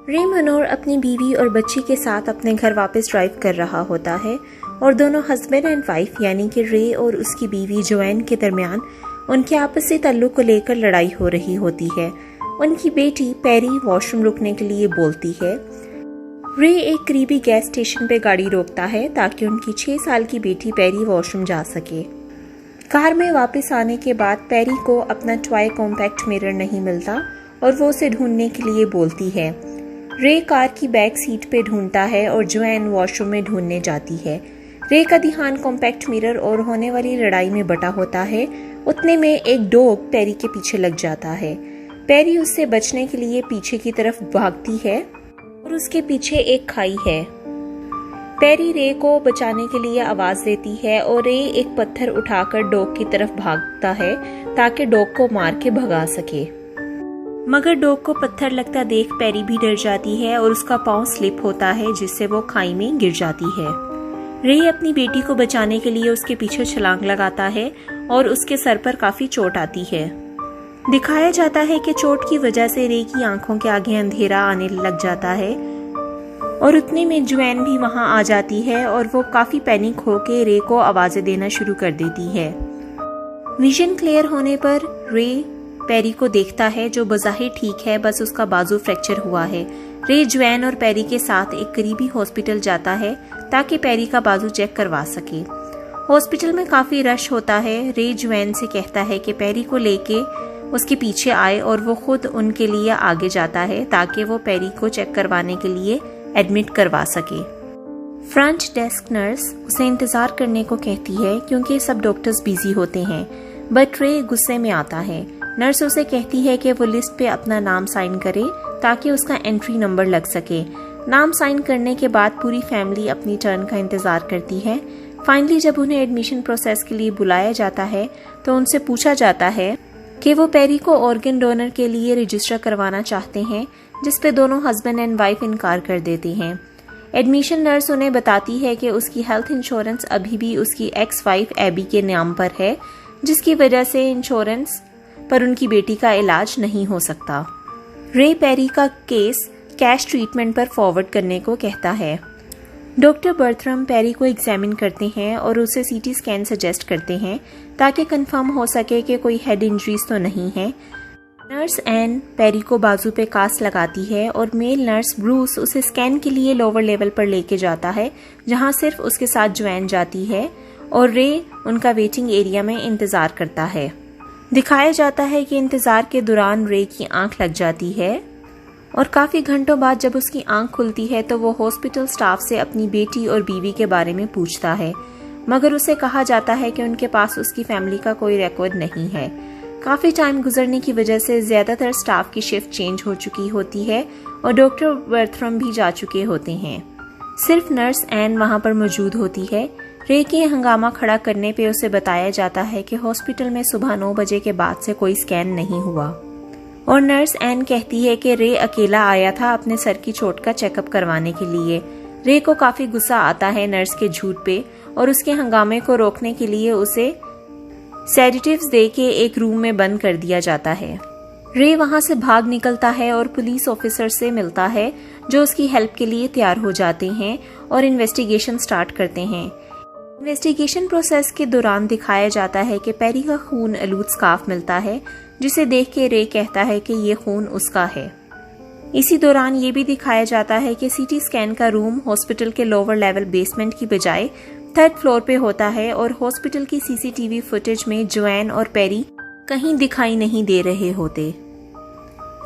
रे मनोर अपनी बीवी और बच्ची के साथ अपने घर वापस ड्राइव कर रहा होता है और दोनों हस्बैंड एंड वाइफ यानी कि रे और उसकी बीवी जोएन के दरमियान उनके आपसी ताल्लुक को लेकर लड़ाई हो रही होती है। उनकी बेटी पेरी वॉशरूम रुकने के लिए बोलती है। रे एक करीबी गैस स्टेशन पे गाड़ी रोकता है ताकि उनकी 6 साल की बेटी पेरी वॉशरूम जा सके। कार में वापस आने के बाद पेरी को अपना टॉय कॉम्पैक्ट मिरर नहीं मिलता और वो उसे ढूंढने के लिए बोलती है। रे कार की बैक सीट पे ढूंढता है और जोएन वॉशरूम में ढूंढने जाती है। रे का ध्यान कॉम्पैक्ट मिरर और होने वाली लड़ाई में बटा होता है। उतने में एक डॉग पेरी के पीछे लग जाता है। पेरी उससे बचने के लिए पीछे की तरफ भागती है और उसके पीछे एक खाई है। पेरी रे को बचाने के लिए आवाज देती है और रे एक पत्थर उठाकर डॉग की तरफ भागता है ताकि डॉग को मार के भगा सके। मगर डॉग को पत्थर लगता देख पेरी भी डर जाती है और उसका पांव स्लिप होता है जिससे वो खाई में गिर जाती है। रे अपनी बेटी को बचाने के लिए उसके पीछे छलांग लगाता है और उसके सर पर काफी चोट आती है। दिखाया जाता है कि चोट की वजह से रे की आंखों के आगे अंधेरा आने लग जाता है और उतने में जोएन भी वहां आ जाती है और वो काफी पैनिक होकर रे को आवाजें देना शुरू कर देती है। विजन क्लियर होने पर रे पेरी को देखता है जो बज़ाहिर ठीक है, बस उसका बाजू फ्रैक्चर हुआ है। रे जोएन और पेरी के साथ एक करीबी हॉस्पिटल जाता है ताकि पेरी का बाजू चेक करवा सके। हॉस्पिटल में काफी रश होता है। रे जोएन से कहता है कि पेरी को लेके उसके पीछे आए और वो खुद उनके लिए आगे जाता है ताकि वो पेरी को चेक करवाने के लिए एडमिट करवा सके। फ्रंट डेस्क नर्स उसे इंतजार करने को कहती है क्योंकि सब डॉक्टर्स बिजी होते हैं, बट रे गुस्से में आता है। नर्स उसे कहती है कि वो लिस्ट पे अपना नाम साइन करे ताकि उसका एंट्री नंबर लग सके। नाम साइन करने के बाद पूरी फैमिली अपनी टर्न का इंतजार करती है। फाइनली जब उन्हें एडमिशन प्रोसेस के लिए बुलाया जाता है तो उनसे पूछा जाता है कि वो पेरी को ऑर्गन डोनर के लिए रजिस्टर करवाना चाहते हैं, जिस पे दोनों हस्बैंड एंड वाइफ इनकार कर देते हैं। एडमिशन नर्स उन्हें बताती है कि उसकी हेल्थ इंश्योरेंस अभी भी उसकी एक्स वाइफ एबी के नाम पर है, जिसकी वजह से इंश्योरेंस पर उनकी बेटी का इलाज नहीं हो सकता। रे पेरी का केस कैश ट्रीटमेंट पर फॉरवर्ड करने को कहता है। डॉक्टर बर्थरम पेरी को एग्जामिन करते हैं और उसे सीटी स्कैन सजेस्ट करते हैं ताकि कंफर्म हो सके कि कोई हेड इंजरीज तो नहीं है। नर्स एन पेरी को बाजू पे कास्ट लगाती है और मेल नर्स ब्रूस उसे स्कैन के लिए लोअर लेवल पर लेके जाता है जहां सिर्फ उसके साथ जोएन जाती है और रे उनका वेटिंग एरिया में इंतजार करता है। दिखाया जाता है कि इंतजार के दौरान रे की आंख लग जाती है और काफी घंटों बाद जब उसकी आंख खुलती है तो वो हॉस्पिटल स्टाफ से अपनी बेटी और बीवी के बारे में पूछता है, मगर उसे कहा जाता है कि उनके पास उसकी फैमिली का कोई रिकॉर्ड नहीं है। काफी टाइम गुजरने की वजह से ज्यादातर स्टाफ की शिफ्ट चेंज हो चुकी होती है और डॉक्टर बर्थरम भी जा चुके होते हैं। सिर्फ नर्स एन वहां पर मौजूद होती है। रे के हंगामा खड़ा करने पे उसे बताया जाता है कि हॉस्पिटल में सुबह 9 बजे के बाद से कोई स्कैन नहीं हुआ और नर्स एन कहती है कि रे अकेला आया था अपने सर की चोट का चेकअप करवाने के लिए। रे को काफी गुस्सा आता है नर्स के झूठ पे और उसके हंगामे को रोकने के लिए उसे सेडेटिव्स दे के एक रूम में बंद कर दिया जाता है। रे वहां से भाग निकलता है और पुलिस ऑफिसर से मिलता है जो उसकी हेल्प के लिए तैयार हो जाते हैं और इन्वेस्टिगेशन स्टार्ट करते हैं। इन्वेस्टिगेशन प्रोसेस के दौरान दिखाया जाता है कि पेरी का खून आलूद स्कार्फ मिलता है, जिसे देख के रे कहता है कि ये खून उसका है। इसी दौरान ये भी दिखाया जाता है कि सीटी स्कैन का रूम हॉस्पिटल के लोअर लेवल बेसमेंट की बजाय 3rd फ्लोर पे होता है और हॉस्पिटल की सीसीटीवी फुटेज में जोएन और पेरी कहीं दिखाई नहीं दे रहे होते।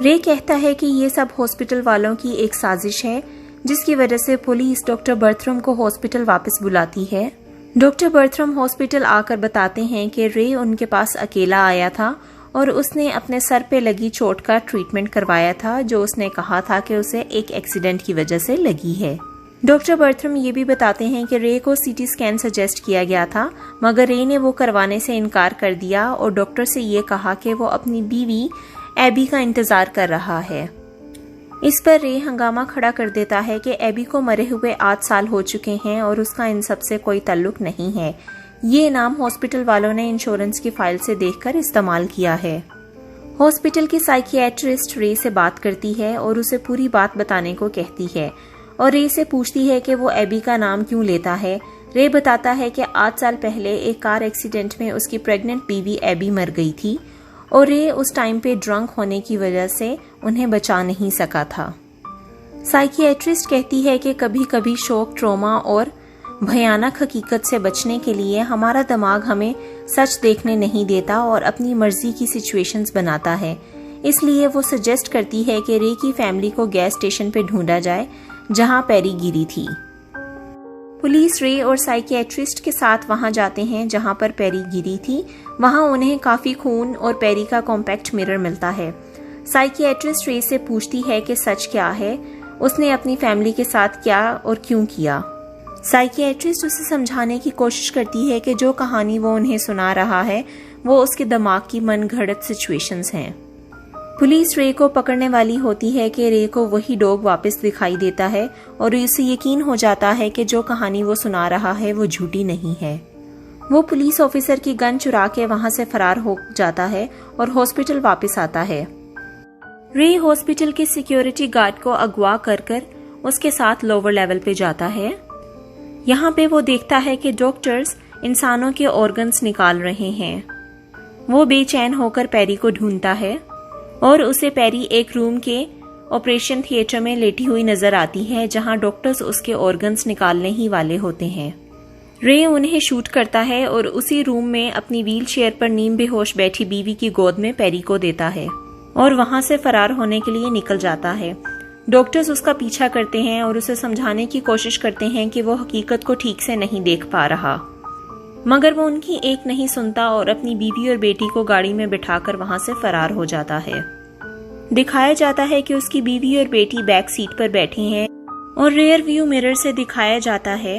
रे कहता है कि ये सब हॉस्पिटल वालों की एक साजिश है, जिसकी वजह से पुलिस डॉक्टर बर्थरम को हॉस्पिटल वापस बुलाती है। डॉक्टर बर्थरम हॉस्पिटल आकर बताते हैं कि रे उनके पास अकेला आया था और उसने अपने सर पे लगी चोट का ट्रीटमेंट करवाया था, जो उसने कहा था कि उसे एक एक्सीडेंट की वजह से लगी है। डॉक्टर बर्थरम ये भी बताते हैं कि रे को सीटी स्कैन सजेस्ट किया गया था, मगर रे ने वो करवाने से इनकार कर दिया और डॉक्टर से ये कहा कि वो अपनी बीवी एबी का इंतजार कर रहा है। इस पर रे हंगामा खड़ा कर देता है कि एबी को मरे हुए 8 साल हो चुके हैं और उसका इन सब से कोई ताल्लुक नहीं है। ये नाम हॉस्पिटल वालों ने इंश्योरेंस की फाइल से देखकर इस्तेमाल किया है। हॉस्पिटल की साइकियाट्रिस्ट रे से बात करती है और उसे पूरी बात बताने को कहती है और रे से पूछती है कि वो एबी का नाम क्यों लेता है। रे बताता है कि 8 साल पहले एक कार एक्सीडेंट में उसकी प्रेग्नेंट बीवी एबी मर गई थी और रे उस टाइम पे ड्रंक होने की वजह से उन्हें बचा नहीं सका था। साइकियाट्रिस्ट कहती है कि कभी कभी शॉक, ट्रॉमा और भयानक हकीकत से बचने के लिए हमारा दिमाग हमें सच देखने नहीं देता और अपनी मर्जी की सिचुएशंस बनाता है। इसलिए वो सजेस्ट करती है कि रे की फैमिली को गैस स्टेशन पे ढूंढा जाए जहां पेरी गिरी थी। पुलिस रे और साइकियाट्रिस्ट के साथ वहां जाते हैं जहां पर पेरी गिरी थी। वहां उन्हें काफी खून और पेरी का कॉम्पैक्ट मिरर मिलता है। साइकियाट्रिस्ट रे से पूछती है कि सच क्या है, उसने अपनी फैमिली के साथ क्या और क्यों किया। साइकियाट्रिस्ट उसे समझाने की कोशिश करती है कि जो कहानी वो उन्हें सुना रहा है वो उसके दिमाग की मनगढ़ंत सिचुएशंस हैं। पुलिस रे को पकड़ने वाली होती है कि रे को वही डॉग वापस दिखाई देता है और उसे यकीन हो जाता है कि जो कहानी वो सुना रहा है वो झूठी नहीं है। वो पुलिस ऑफिसर की गन चुरा के वहां से फरार हो जाता है और हॉस्पिटल वापस आता है। रे हॉस्पिटल के सिक्योरिटी गार्ड को अगवा कर उसके साथ लोअर लेवल पे जाता है। यहाँ पे वो देखता है कि डॉक्टर्स इंसानों के ऑर्गन्स निकाल रहे हैं। वो बेचैन होकर पेरी को ढूंढता है और उसे पेरी एक रूम के ऑपरेशन थिएटर में लेटी हुई नजर आती है जहां डॉक्टर्स उसके ऑर्गन्स निकालने ही वाले होते हैं। रे उन्हें शूट करता है और उसी रूम में अपनी व्हील चेयर पर नीम बेहोश बैठी बीवी की गोद में पेरी को देता है और वहां से फरार होने के लिए निकल जाता है। डॉक्टर्स उसका पीछा करते हैं और उसे समझाने की कोशिश करते हैं कि वो हकीकत को ठीक से नहीं देख पा रहा, मगर वो उनकी एक नहीं सुनता और अपनी बीवी और बेटी को गाड़ी में बिठाकर वहां से फरार हो जाता है। दिखाया जाता है कि उसकी बीवी और बेटी बैक सीट पर बैठे हैं और रियर व्यू मिरर से दिखाया जाता है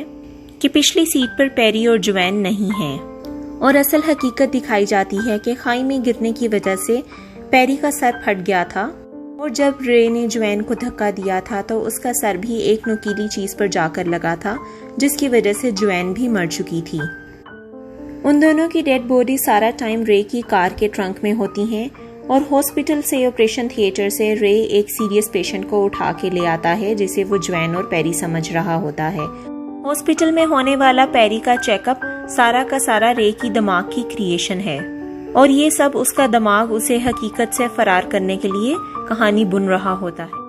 कि पिछली सीट पर पेरी और जोएन नहीं है और असल हकीकत दिखाई जाती है कि खाई में गिरने की वजह से पेरी का सर फट गया था और जब रे ने जोएन को धक्का दिया था तो उसका सर भी एक नुकीली चीज पर जाकर लगा था जिसकी वजह से जोएन भी मर चुकी थी। उन दोनों की डेड बॉडी सारा टाइम रे की कार के ट्रंक में होती हैं और हॉस्पिटल से ऑपरेशन थिएटर से रे एक सीरियस पेशेंट को उठा के ले आता है जिसे वो जोएन और पेरी समझ रहा होता है। हॉस्पिटल में होने वाला पेरी का चेकअप सारा का सारा रे की दिमाग की क्रिएशन है और ये सब उसका दिमाग उसे हकीकत से फरार करने के लिए कहानी बुन रहा होता है।